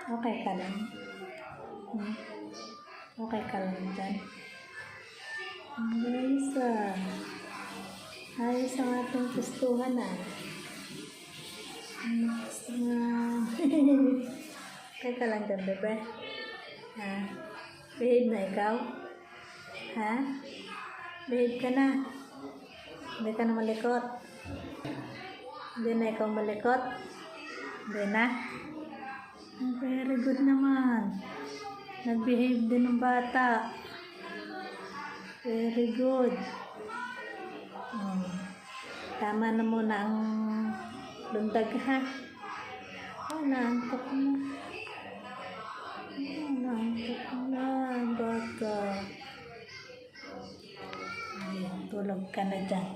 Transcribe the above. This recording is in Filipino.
Okay ka lang? Okay ka lang dyan? Guys, ayos ang ating gustuhan Gusto nga. Okay ka lang dyan, bebe? Behave na ikaw? Behave ka na? Hindi ka na malikot? Hindi na ikaw malikot? Hindi na? Very good naman. Nag-behave din ng bata. Very good. Tama na muna ang lundag, ha? Naantok na. Naantok na, bata. Tulog ka na dyan.